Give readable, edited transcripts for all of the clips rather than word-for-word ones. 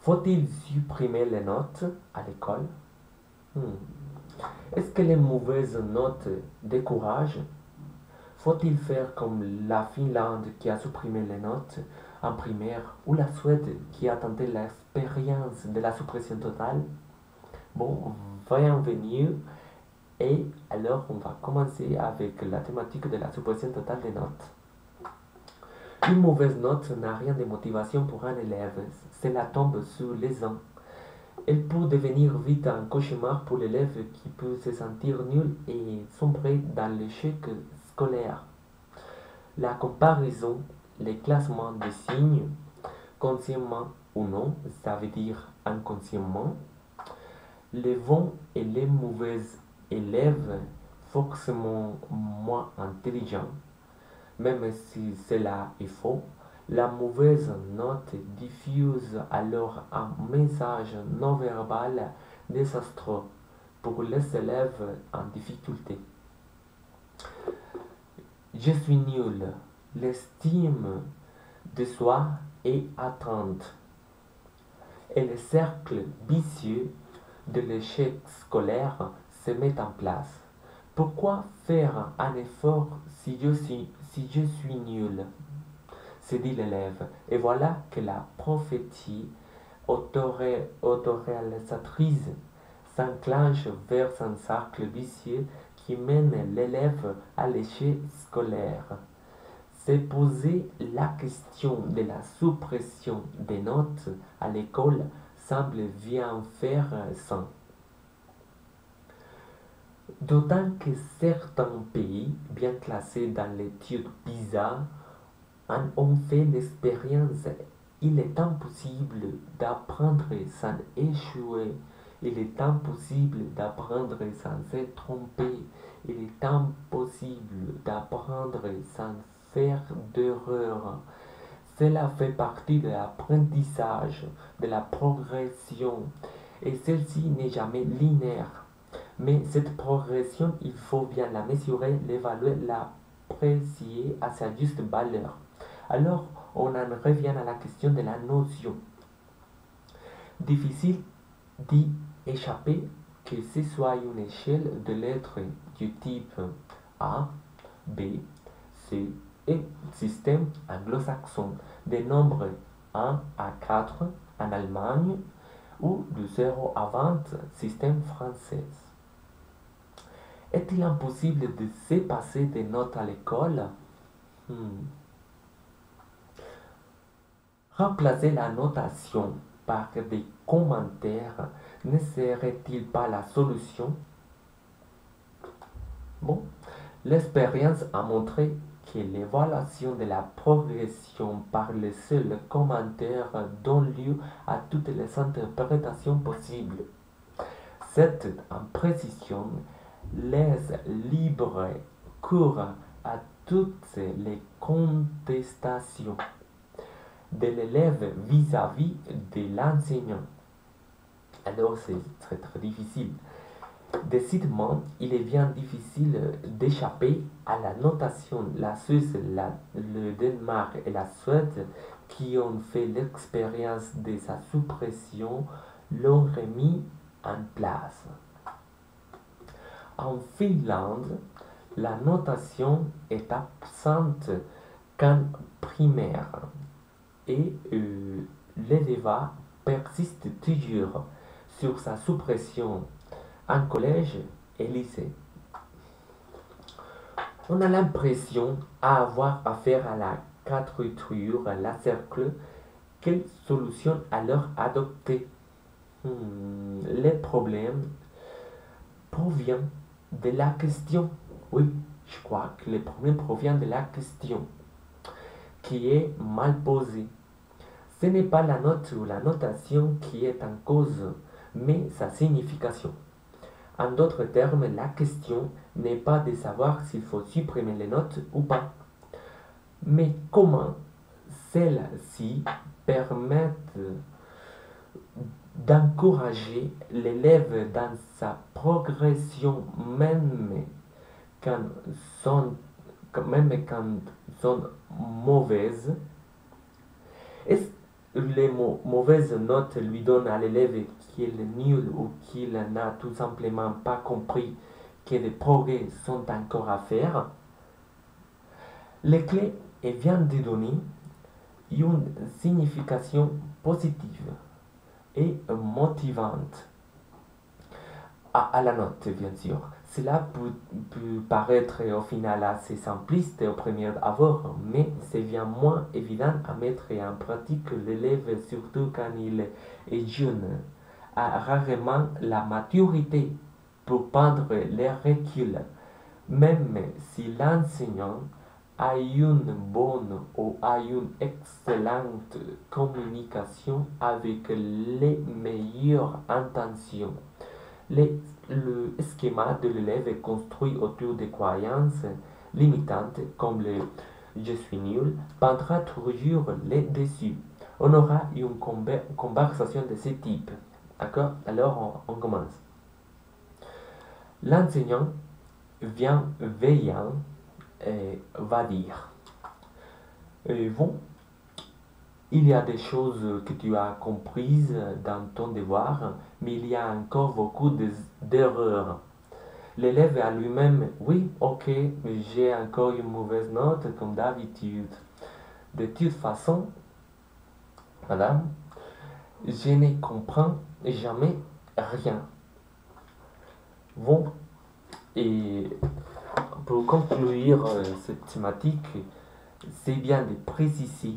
Faut-il supprimer les notes à l'école? Hmm. Est-ce que les mauvaises notes découragent? Faut-il faire comme la Finlande qui a supprimé les notes en primaire ou la Suède qui a tenté l'expérience de la suppression totale? Bon, voyons venir. Et alors, on va commencer avec la thématique de la suppression totale des notes. Une mauvaise note n'a rien de motivation pour un élève. Cela tombe sur les uns. Elle peut devenir vite un cauchemar pour l'élève qui peut se sentir nul et sombrer dans l'échec scolaire. La comparaison, les classements de signes, consciemment ou non, ça veut dire inconsciemment, les bons et les mauvais élèves forcément moins intelligents, même si cela est faux, la mauvaise note diffuse alors un message non verbal désastreux pour les élèves en difficulté. Je suis nul. L'estime de soi est atteinte et le cercle vicieux de l'échec scolaire se met en place. Pourquoi faire un effort si je suis nul? Se dit l'élève. Et voilà que la prophétie autoréalisatrice s'enclenche vers un cercle vicieux qui mène l'élève à l'échec scolaire. Se poser la question de la suppression des notes à l'école semble bien faire sans. D'autant que certains pays, bien classés dans l'étude PISA, en ont fait l'expérience. Il est impossible d'apprendre sans échouer. Il est impossible d'apprendre sans se tromper. Il est impossible d'apprendre sans faire d'erreur. Cela fait partie de l'apprentissage, de la progression, et celle-ci n'est jamais linéaire. Mais cette progression, il faut bien la mesurer, l'évaluer, l'apprécier à sa juste valeur. Alors, on en revient à la question de la notion. Difficile d'y échapper, que ce soit une échelle de lettres du type A, B, C et système anglo-saxon, des nombres 1 à 4 en Allemagne ou de 0 à 20 système français. Est-il impossible de se passer des notes à l'école? Hmm. Remplacer la notation par des commentaires ne serait-il pas la solution? Bon, l'expérience a montré que l'évaluation de la progression par les seuls commentaires donne lieu à toutes les interprétations possibles. Cette imprécision laisse libre cours à toutes les contestations de l'élève vis-à-vis de l'enseignant. Alors c'est très très difficile. Décidément, il est bien difficile d'échapper à la notation. La Suisse, le Danemark et la Suède, qui ont fait l'expérience de sa suppression, l'ont remis en place. En Finlande, la notation est absente qu'en primaire et l'ELEVA persiste toujours sur sa suppression en collège et lycée. On a l'impression d'avoir affaire à la quadrature, à la cercle. Quelle solution alors adopter? Les problèmes proviennent de la question. Oui, je crois que le problème provient de la question qui est mal posée. Ce n'est pas la note ou la notation qui est en cause, mais sa signification. En d'autres termes, la question n'est pas de savoir s'il faut supprimer les notes ou pas, mais comment celles-ci permettent d'encourager l'élève dans sa progression quand sont, même quand sont mauvaises. Est-ce les mauvaises notes lui donnent à l'élève qu'il est nul ou qu'il n'a tout simplement pas compris que des progrès sont encore à faire, les clés viennent de donner une signification positive et motivante à la note, bien sûr. Cela peut paraître au final assez simpliste au premier abord, mais c'est bien moins évident à mettre en pratique. L'élève, surtout quand il est jeune, a rarement la maturité pour prendre les reculs. Même si l'enseignant a une bonne ou a une excellente communication avec les meilleures intentions, le schéma de l'élève est construit autour des croyances limitantes comme le je suis nul, prendra toujours les dessus. On aura une conversation de ce type. D'accord? Alors on commence. L'enseignant vient veillant et va dire bon, il y a des choses que tu as comprises dans ton devoir, mais il y a encore beaucoup d'erreurs. L'élève à lui-même, oui, ok, mais j'ai encore une mauvaise note comme d'habitude. De toute façon, madame, je ne comprends jamais rien. Bon, et pour conclure cette thématique, c'est bien de préciser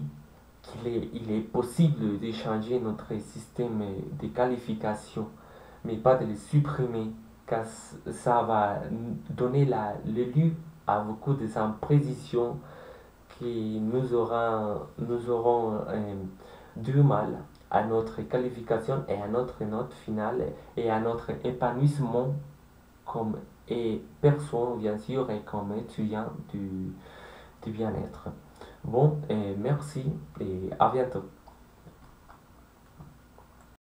qu'il est possible de changer notre système de qualification, mais pas de le supprimer, car ça va donner le lieu à beaucoup d'imprécisions qui nous auront du mal à notre qualification et à notre note finale et à notre épanouissement comme personne, bien sûr, et comme étudiant du bien-être. Bon, et merci et à bientôt.